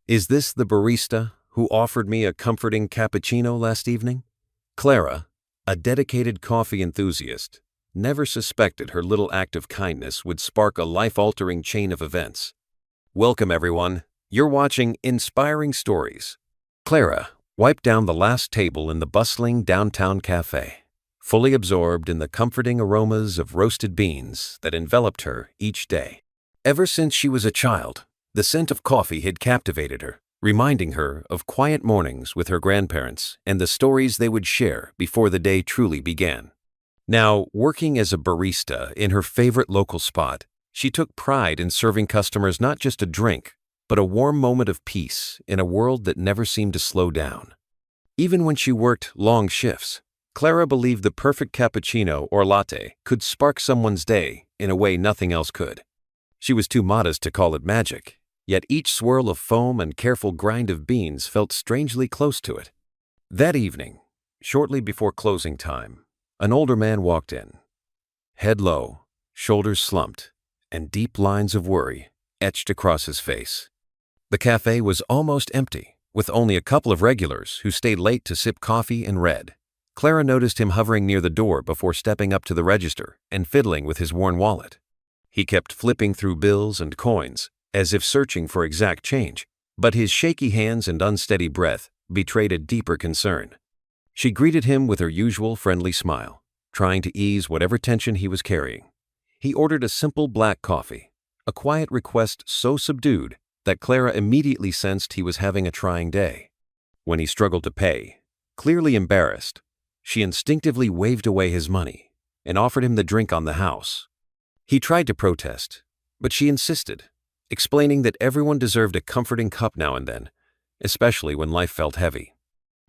Is this the barista who offered me a comforting cappuccino last evening? Clara, a dedicated coffee enthusiast, never suspected her little act of kindness would spark a life-altering chain of events. Welcome, everyone. You're watching Inspiring Stories. Clara wiped down the last table in the bustling downtown cafe, fully absorbed in the comforting aromas of roasted beans that enveloped her each day. Ever since she was a child, the scent of coffee had captivated her, reminding her of quiet mornings with her grandparents and the stories they would share before the day truly began. Now, working as a barista in her favorite local spot, she took pride in serving customers not just a drink, but a warm moment of peace in a world that never seemed to slow down. Even when she worked long shifts, Clara believed the perfect cappuccino or latte could spark someone's day in a way nothing else could. She was too modest to call it magic, yet each swirl of foam and careful grind of beans felt strangely close to it. That evening, shortly before closing time, an older man walked in. Head low, shoulders slumped, and deep lines of worry etched across his face. The cafe was almost empty, with only a couple of regulars who stayed late to sip coffee and read. Clara noticed him hovering near the door before stepping up to the register and fiddling with his worn wallet. He kept flipping through bills and coins, as if searching for exact change, but his shaky hands and unsteady breath betrayed a deeper concern. She greeted him with her usual friendly smile, trying to ease whatever tension he was carrying. He ordered a simple black coffee, a quiet request so subdued that Clara immediately sensed he was having a trying day. When he struggled to pay, clearly embarrassed, she instinctively waved away his money and offered him the drink on the house. He tried to protest, but she insisted, explaining that everyone deserved a comforting cup now and then, especially when life felt heavy.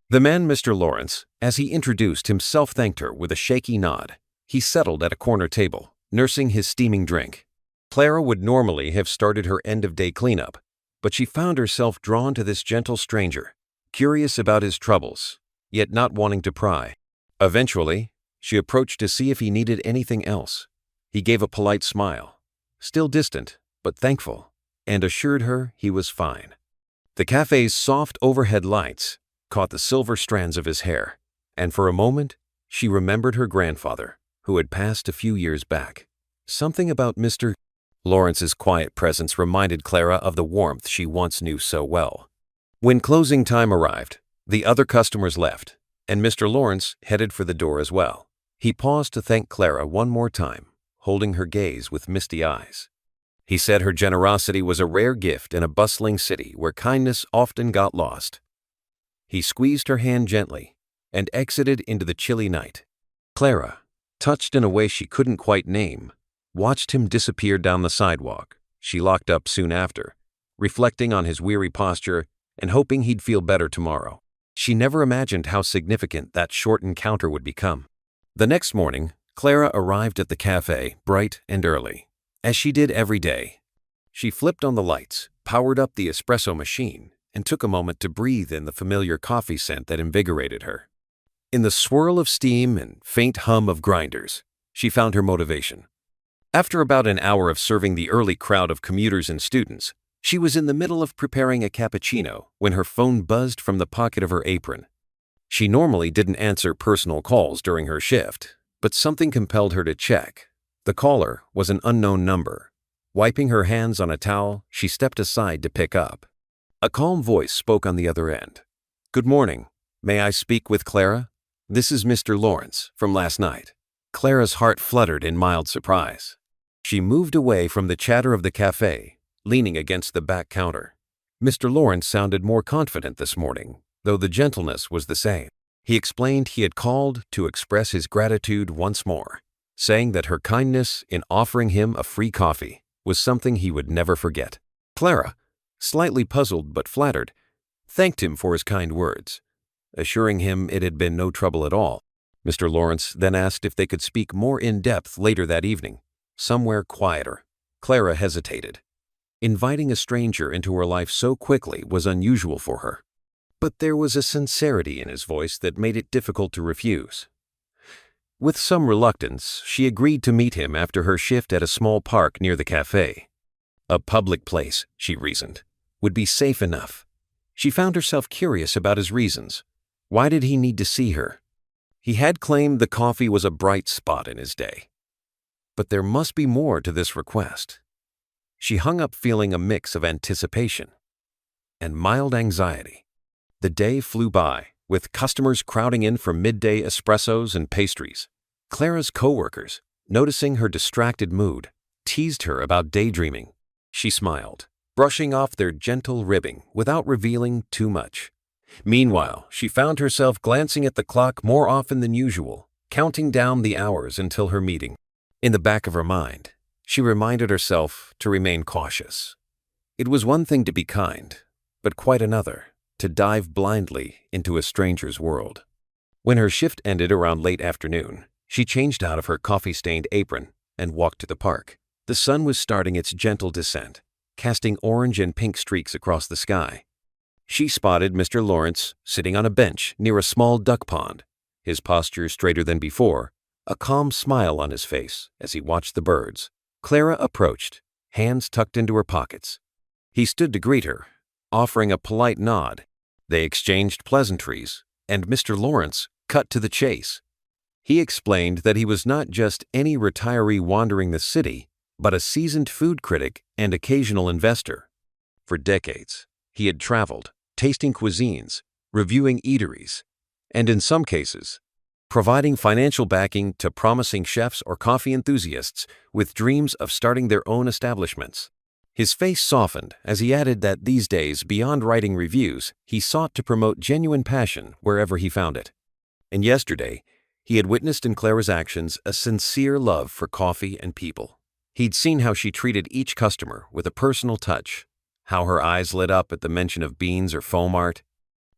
The man, Mr. Lawrence, as he introduced himself, thanked her with a shaky nod. He settled at a corner table, nursing his steaming drink. Clara would normally have started her end-of-day cleanup, but she found herself drawn to this gentle stranger, curious about his troubles, yet not wanting to pry. Eventually, she approached to see if he needed anything else. He gave a polite smile, still distant, but thankful, and assured her he was fine. The cafe's soft overhead lights caught the silver strands of his hair, and for a moment, she remembered her grandfather, who had passed a few years back. Something about Mr. Lawrence's quiet presence reminded Clara of the warmth she once knew so well. When closing time arrived, the other customers left, and Mr. Lawrence headed for the door as well. He paused to thank Clara one more time, holding her gaze with misty eyes. He said her generosity was a rare gift in a bustling city where kindness often got lost. He squeezed her hand gently and exited into the chilly night. Clara, touched in a way she couldn't quite name, watched him disappear down the sidewalk. She locked up soon after, reflecting on his weary posture and hoping he'd feel better tomorrow. She never imagined how significant that short encounter would become. The next morning, Clara arrived at the cafe bright and early, as she did every day. She flipped on the lights, powered up the espresso machine, and took a moment to breathe in the familiar coffee scent that invigorated her. In the swirl of steam and faint hum of grinders, she found her motivation. After about an hour of serving the early crowd of commuters and students, she was in the middle of preparing a cappuccino when her phone buzzed from the pocket of her apron. She normally didn't answer personal calls during her shift, but something compelled her to check. The caller was an unknown number. Wiping her hands on a towel, she stepped aside to pick up. A calm voice spoke on the other end. "Good morning. May I speak with Clara? This is Mr. Lawrence from last night." Clara's heart fluttered in mild surprise. She moved away from the chatter of the cafe, leaning against the back counter. Mr. Lawrence sounded more confident this morning, though the gentleness was the same. He explained he had called to express his gratitude once more, saying that her kindness in offering him a free coffee was something he would never forget. Clara, slightly puzzled but flattered, thanked him for his kind words, assuring him it had been no trouble at all. Mr. Lawrence then asked if they could speak more in depth later that evening, somewhere quieter. Clara hesitated. Inviting a stranger into her life so quickly was unusual for her, but there was a sincerity in his voice that made it difficult to refuse. With some reluctance, she agreed to meet him after her shift at a small park near the cafe. A public place, she reasoned, would be safe enough, She found herself curious about his reasons. Why did he need to see her? He had claimed the coffee was a bright spot in his day. But there must be more to this request. She hung up feeling a mix of anticipation and mild anxiety. The day flew by, with customers crowding in for midday espressos and pastries. Clara's coworkers, noticing her distracted mood, teased her about daydreaming. She smiled, brushing off their gentle ribbing without revealing too much. Meanwhile, she found herself glancing at the clock more often than usual, counting down the hours until her meeting. In the back of her mind, she reminded herself to remain cautious. It was one thing to be kind, but quite another to dive blindly into a stranger's world. When her shift ended around late afternoon, she changed out of her coffee-stained apron and walked to the park. The sun was starting its gentle descent, casting orange and pink streaks across the sky. She spotted Mr. Lawrence sitting on a bench near a small duck pond, his posture straighter than before, a calm smile on his face as he watched the birds. Clara approached, hands tucked into her pockets. He stood to greet her, offering a polite nod. They exchanged pleasantries, and Mr. Lawrence cut to the chase. He explained that he was not just any retiree wandering the city, but a seasoned food critic and occasional investor. For decades, he had traveled, tasting cuisines, reviewing eateries, and in some cases, providing financial backing to promising chefs or coffee enthusiasts with dreams of starting their own establishments. His face softened as he added that these days, beyond writing reviews, he sought to promote genuine passion wherever he found it. And yesterday, he had witnessed in Clara's actions a sincere love for coffee and people. He'd seen how she treated each customer with a personal touch, how her eyes lit up at the mention of beans or foam art.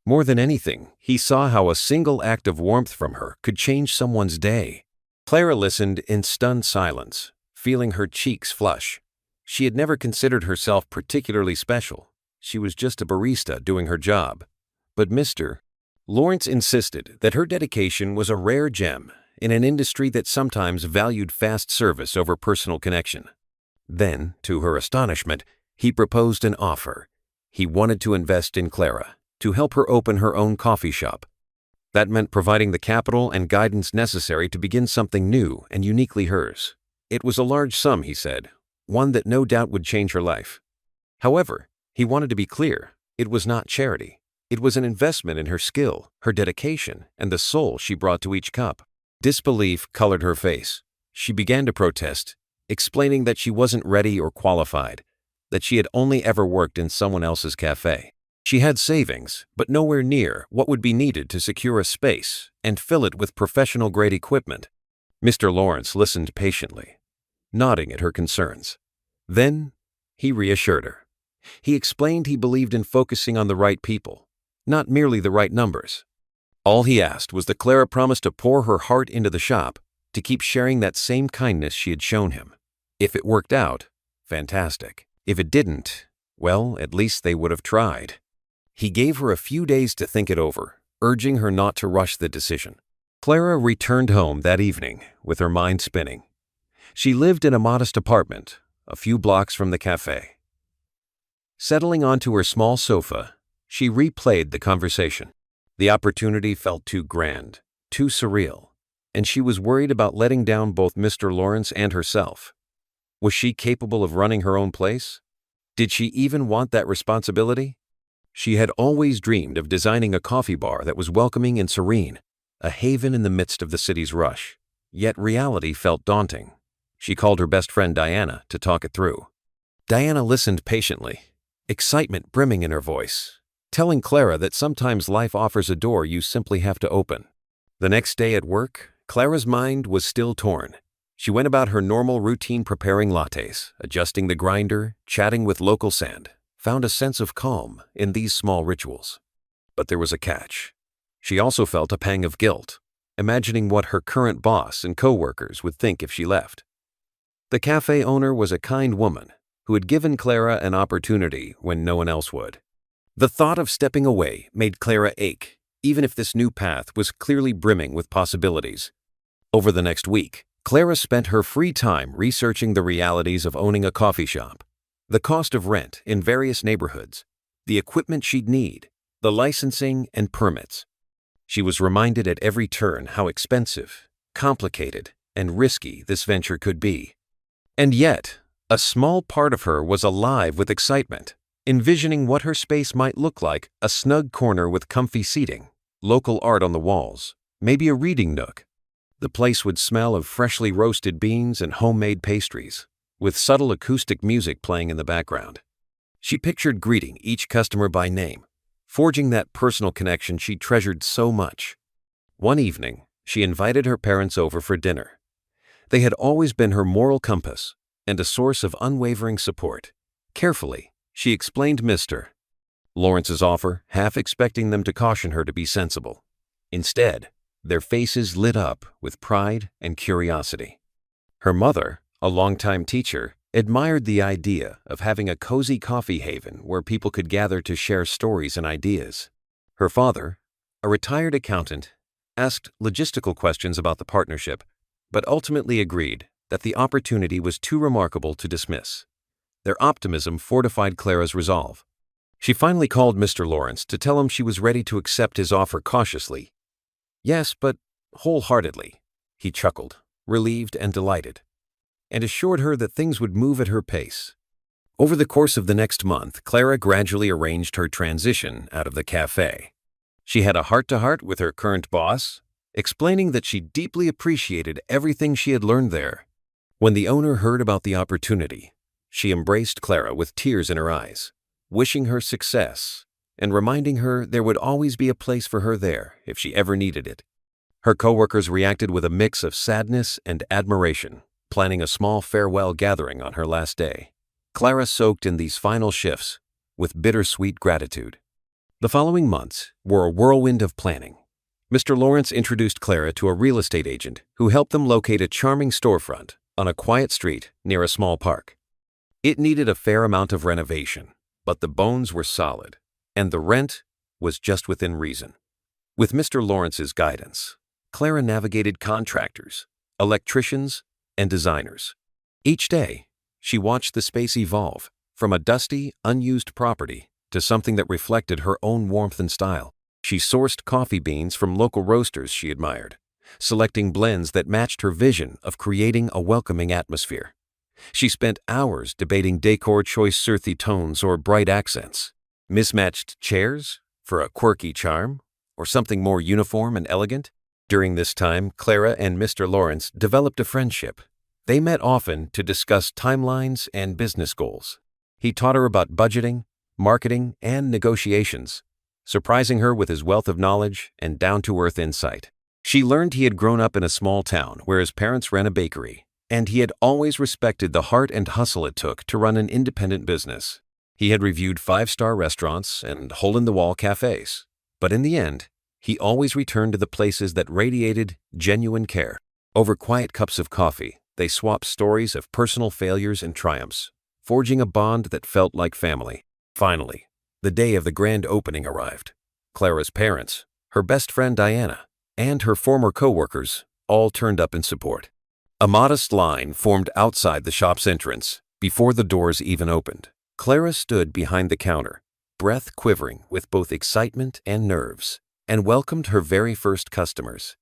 More than anything, he saw how a single act of warmth from her could change someone's day. Clara listened in stunned silence, feeling her cheeks flush. She had never considered herself particularly special. She was just a barista doing her job. But Mr. Lawrence insisted that her dedication was a rare gem in an industry that sometimes valued fast service over personal connection. Then, to her astonishment, he proposed an offer. He wanted to invest in Clara, to help her open her own coffee shop. That meant providing the capital and guidance necessary to begin something new and uniquely hers. It was a large sum, he said, one that no doubt would change her life. However, he wanted to be clear, it was not charity. It was an investment in her skill, her dedication, and the soul she brought to each cup. Disbelief colored her face. She began to protest, explaining that she wasn't ready or qualified, that she had only ever worked in someone else's cafe. She had savings, but nowhere near what would be needed to secure a space and fill it with professional-grade equipment. Mr. Lawrence listened patiently, nodding at her concerns. Then, he reassured her. He explained he believed in focusing on the right people, not merely the right numbers. All he asked was that Clara promise to pour her heart into the shop, to keep sharing that same kindness she had shown him. If it worked out, fantastic. If it didn't, well, at least they would have tried. He gave her a few days to think it over, urging her not to rush the decision. Clara returned home that evening with her mind spinning. She lived in a modest apartment, a few blocks from the cafe. Settling onto her small sofa, she replayed the conversation. The opportunity felt too grand, too surreal, and she was worried about letting down both Mr. Lawrence and herself. Was she capable of running her own place? Did she even want that responsibility? She had always dreamed of designing a coffee bar that was welcoming and serene, a haven in the midst of the city's rush. Yet reality felt daunting. She called her best friend Diana to talk it through. Diana listened patiently, excitement brimming in her voice, telling Clara that sometimes life offers a door you simply have to open. The next day at work, Clara's mind was still torn. She went about her normal routine preparing lattes, adjusting the grinder, chatting with local sand, found a sense of calm in these small rituals. But there was a catch. She also felt a pang of guilt, imagining what her current boss and co-workers would think if she left. The cafe owner was a kind woman who had given Clara an opportunity when no one else would. The thought of stepping away made Clara ache, even if this new path was clearly brimming with possibilities. Over the next week, Clara spent her free time researching the realities of owning a coffee shop, the cost of rent in various neighborhoods, the equipment she'd need, the licensing and permits. She was reminded at every turn how expensive, complicated, and risky this venture could be. And yet, a small part of her was alive with excitement, envisioning what her space might look like: a snug corner with comfy seating, local art on the walls, maybe a reading nook. The place would smell of freshly roasted beans and homemade pastries, with subtle acoustic music playing in the background. She pictured greeting each customer by name, forging that personal connection she treasured so much. One evening, she invited her parents over for dinner. They had always been her moral compass and a source of unwavering support. Carefully, she explained Mr. Lawrence's offer, half expecting them to caution her to be sensible. Instead, their faces lit up with pride and curiosity. Her mother, a longtime teacher, admired the idea of having a cozy coffee haven where people could gather to share stories and ideas. Her father, a retired accountant, asked logistical questions about the partnership, but ultimately agreed that the opportunity was too remarkable to dismiss. Their optimism fortified Clara's resolve. She finally called Mr. Lawrence to tell him she was ready to accept his offer cautiously. "Yes, but wholeheartedly," he chuckled, relieved and delighted, and assured her that things would move at her pace. Over the course of the next month, Clara gradually arranged her transition out of the cafe. She had a heart-to-heart with her current boss, explaining that she deeply appreciated everything she had learned there. When the owner heard about the opportunity, she embraced Clara with tears in her eyes, wishing her success and reminding her there would always be a place for her there if she ever needed it. Her coworkers reacted with a mix of sadness and admiration, planning a small farewell gathering on her last day. Clara soaked in these final shifts with bittersweet gratitude. The following months were a whirlwind of planning. Mr. Lawrence introduced Clara to a real estate agent who helped them locate a charming storefront on a quiet street near a small park. It needed a fair amount of renovation, but the bones were solid, and the rent was just within reason. With Mr. Lawrence's guidance, Clara navigated contractors, electricians, and designers. Each day, she watched the space evolve from a dusty, unused property to something that reflected her own warmth and style. She sourced coffee beans from local roasters she admired, selecting blends that matched her vision of creating a welcoming atmosphere. She spent hours debating decor choice, earthy tones or bright accents, mismatched chairs for a quirky charm, or something more uniform and elegant. During this time, Clara and Mr. Lawrence developed a friendship. They met often to discuss timelines and business goals. He taught her about budgeting, marketing, and negotiations, surprising her with his wealth of knowledge and down-to-earth insight. She learned he had grown up in a small town where his parents ran a bakery, and he had always respected the heart and hustle it took to run an independent business. He had reviewed five-star restaurants and hole-in-the-wall cafes, but in the end, he always returned to the places that radiated genuine care. Over quiet cups of coffee, they swapped stories of personal failures and triumphs, forging a bond that felt like family. Finally, the day of the grand opening arrived. Clara's parents, her best friend Diana, and her former co-workers all turned up in support. A modest line formed outside the shop's entrance before the doors even opened. Clara stood behind the counter, breath quivering with both excitement and nerves, and welcomed her very first customers.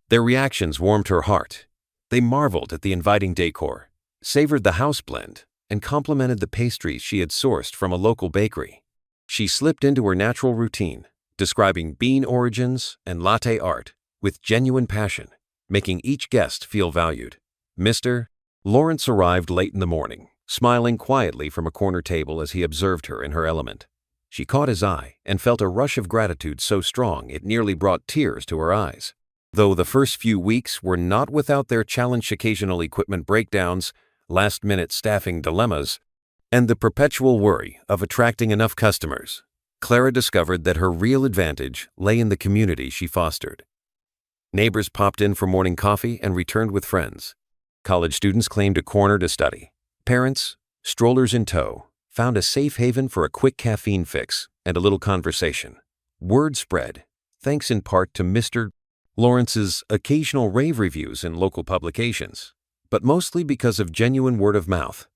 Their reactions warmed her heart. They marveled at the inviting decor, savored the house blend, and complimented the pastries she had sourced from a local bakery. She slipped into her natural routine, describing bean origins and latte art with genuine passion, making each guest feel valued. Mr. Lawrence arrived late in the morning, smiling quietly from a corner table as he observed her in her element. She caught his eye and felt a rush of gratitude so strong it nearly brought tears to her eyes. Though the first few weeks were not without their challenge, occasional equipment breakdowns, last-minute staffing dilemmas, and the perpetual worry of attracting enough customers, Clara discovered that her real advantage lay in the community she fostered. Neighbors popped in for morning coffee and returned with friends. College students claimed a corner to study. Parents, strollers in tow, found a safe haven for a quick caffeine fix and a little conversation. Word spread, thanks in part to Mr. Lawrence's occasional rave reviews in local publications, but mostly because of genuine word of mouth.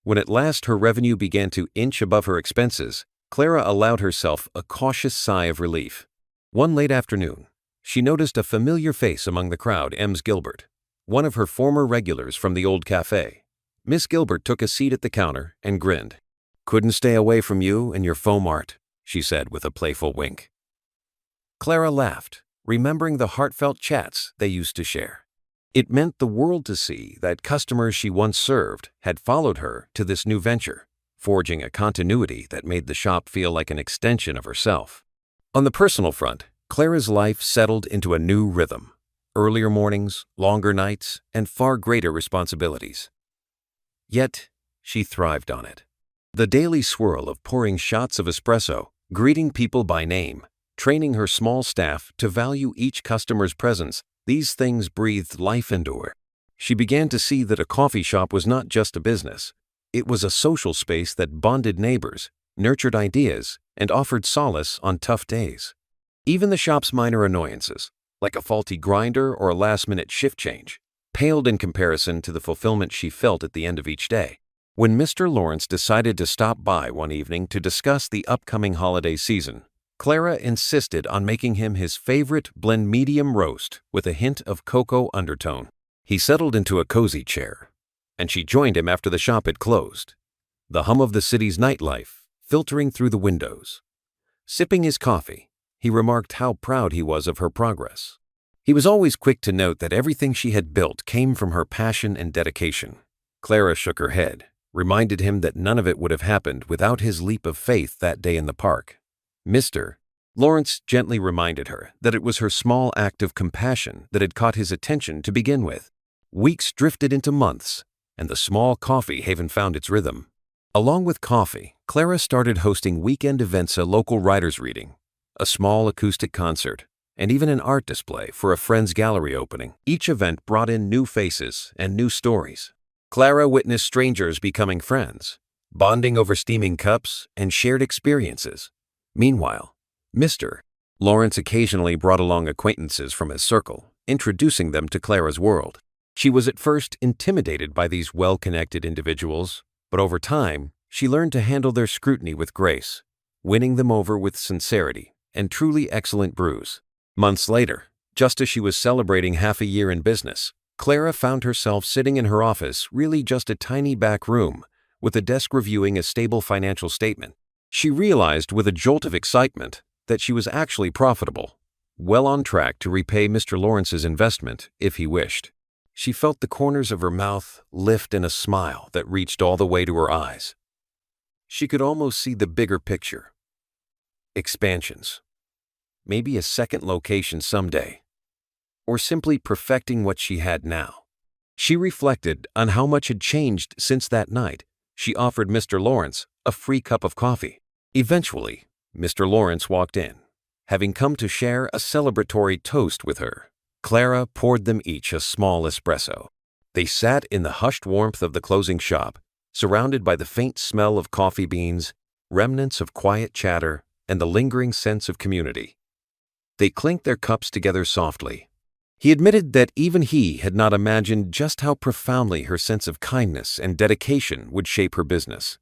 When at last her revenue began to inch above her expenses, Clara allowed herself a cautious sigh of relief. One late afternoon, she noticed a familiar face among the crowd. Ms. Gilbert, one of her former regulars from the old cafe. Miss Gilbert took a seat at the counter and grinned. "Couldn't stay away from you and your foam art," she said with a playful wink. Clara laughed, remembering the heartfelt chats they used to share. It meant the world to see that customers she once served had followed her to this new venture, forging a continuity that made the shop feel like an extension of herself. On the personal front, Clara's life settled into a new rhythm: earlier mornings, longer nights, and far greater responsibilities. Yet, she thrived on it. The daily swirl of pouring shots of espresso, greeting people by name, training her small staff to value each customer's presence, these things breathed life into her. She began to see that a coffee shop was not just a business. It was a social space that bonded neighbors, nurtured ideas, and offered solace on tough days. Even the shop's minor annoyances, like a faulty grinder or a last-minute shift change, paled in comparison to the fulfillment she felt at the end of each day. When Mr. Lawrence decided to stop by one evening to discuss the upcoming holiday season, Clara insisted on making him his favorite blend medium roast with a hint of cocoa undertone. He settled into a cozy chair, and she joined him after the shop had closed, the hum of the city's nightlife filtering through the windows. Sipping his coffee, he remarked how proud he was of her progress. He was always quick to note that everything she had built came from her passion and dedication. Clara shook her head, reminded him that none of it would have happened without his leap of faith that day in the park. Mr. Lawrence gently reminded her that it was her small act of compassion that had caught his attention to begin with. Weeks drifted into months, and the small coffee haven found its rhythm. Along with coffee, Clara started hosting weekend events, a local writers' reading, a small acoustic concert, and even an art display for a friend's gallery opening. Each event brought in new faces and new stories. Clara witnessed strangers becoming friends, bonding over steaming cups and shared experiences. Meanwhile, Mr. Lawrence occasionally brought along acquaintances from his circle, introducing them to Clara's world. She was at first intimidated by these well-connected individuals, but over time, she learned to handle their scrutiny with grace, winning them over with sincerity and truly excellent brews. Months later, just as she was celebrating half a year in business, Clara found herself sitting in her office, really just a tiny back room, with a desk reviewing a stable financial statement. She realized with a jolt of excitement that she was actually profitable, well on track to repay Mr. Lawrence's investment if he wished. She felt the corners of her mouth lift in a smile that reached all the way to her eyes. She could almost see the bigger picture. Expansions. Maybe a second location someday. Or simply perfecting what she had now. She reflected on how much had changed since that night she offered Mr. Lawrence a free cup of coffee. Eventually, Mr. Lawrence walked in, having come to share a celebratory toast with her. Clara poured them each a small espresso. They sat in the hushed warmth of the closing shop, surrounded by the faint smell of coffee beans, remnants of quiet chatter, and the lingering sense of community. They clinked their cups together softly. He admitted that even he had not imagined just how profoundly her sense of kindness and dedication would shape her business.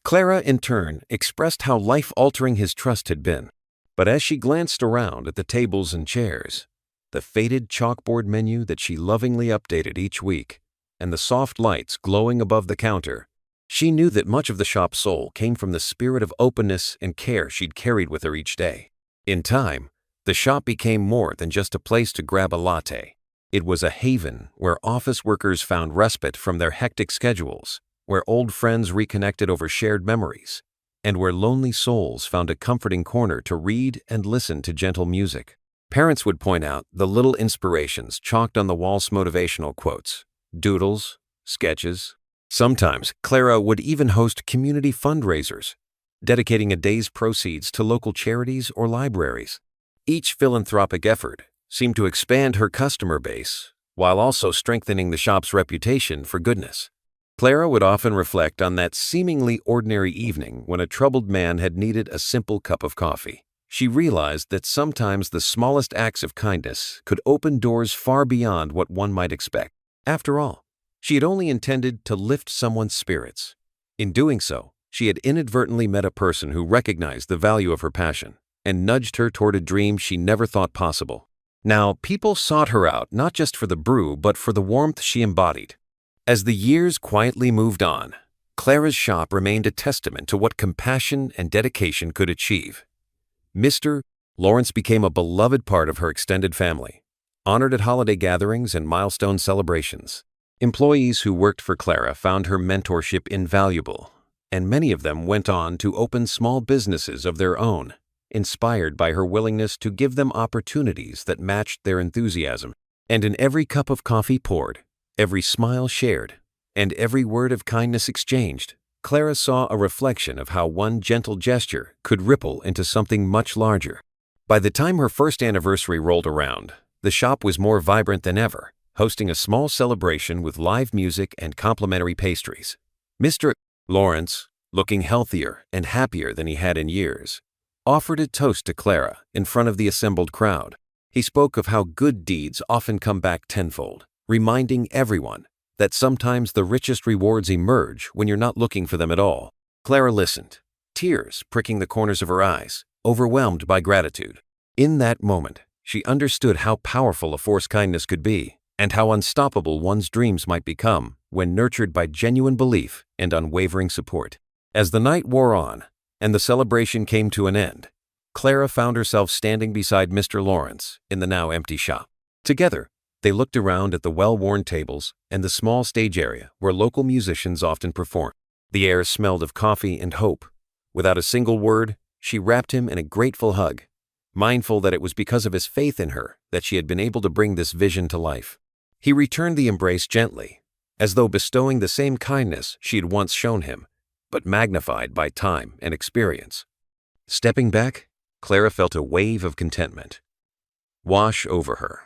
Clara, in turn, expressed how life-altering his trust had been. But as she glanced around at the tables and chairs, the faded chalkboard menu that she lovingly updated each week, and the soft lights glowing above the counter, she knew that much of the shop's soul came from the spirit of openness and care she'd carried with her each day. In time, the shop became more than just a place to grab a latte. It was a haven where office workers found respite from their hectic schedules, where old friends reconnected over shared memories, and where lonely souls found a comforting corner to read and listen to gentle music. Parents would point out the little inspirations chalked on the walls: motivational quotes, doodles, sketches. Sometimes, Clara would even host community fundraisers, dedicating a day's proceeds to local charities or libraries. Each philanthropic effort seemed to expand her customer base, while also strengthening the shop's reputation for goodness. Clara would often reflect on that seemingly ordinary evening when a troubled man had needed a simple cup of coffee. She realized that sometimes the smallest acts of kindness could open doors far beyond what one might expect. After all, she had only intended to lift someone's spirits. In doing so, She had inadvertently met a person who recognized the value of her passion and nudged her toward a dream she never thought possible. Now, people sought her out not just for the brew, but for the warmth she embodied. As the years quietly moved on, Clara's shop remained a testament to what compassion and dedication could achieve. Mr. Lawrence became a beloved part of her extended family, honored at holiday gatherings and milestone celebrations. Employees who worked for Clara found her mentorship invaluable, and many of them went on to open small businesses of their own, inspired by her willingness to give them opportunities that matched their enthusiasm. And in every cup of coffee poured, every smile shared, and every word of kindness exchanged, Clara saw a reflection of how one gentle gesture could ripple into something much larger. By the time her first anniversary rolled around, the shop was more vibrant than ever, hosting a small celebration with live music and complimentary pastries. Mr. Lawrence, looking healthier and happier than he had in years, offered a toast to Clara in front of the assembled crowd. He spoke of how good deeds often come back tenfold, reminding everyone that sometimes the richest rewards emerge when you're not looking for them at all. Clara listened, tears pricking the corners of her eyes, overwhelmed by gratitude. In that moment, she understood how powerful a force kindness could be, and how unstoppable one's dreams might become when nurtured by genuine belief and unwavering support. As the night wore on, and the celebration came to an end, Clara found herself standing beside Mr. Lawrence in the now empty shop. Together, they looked around at the well-worn tables and the small stage area where local musicians often performed. The air smelled of coffee and hope. Without a single word, she wrapped him in a grateful hug, mindful that it was because of his faith in her that she had been able to bring this vision to life. He returned the embrace gently, as though bestowing the same kindness she had once shown him, but magnified by time and experience. Stepping back, Clara felt a wave of contentment wash over her,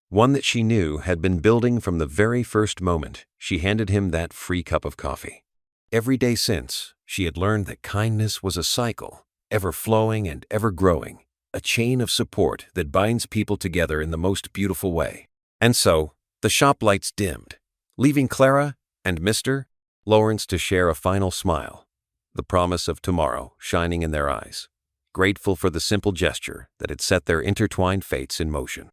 one that she knew had been building from the very first moment she handed him that free cup of coffee. Every day since, she had learned that kindness was a cycle, ever flowing and ever growing, a chain of support that binds people together in the most beautiful way. And so, the shop lights dimmed, leaving Clara and Mr. Lawrence to share a final smile, the promise of tomorrow shining in their eyes, grateful for the simple gesture that had set their intertwined fates in motion.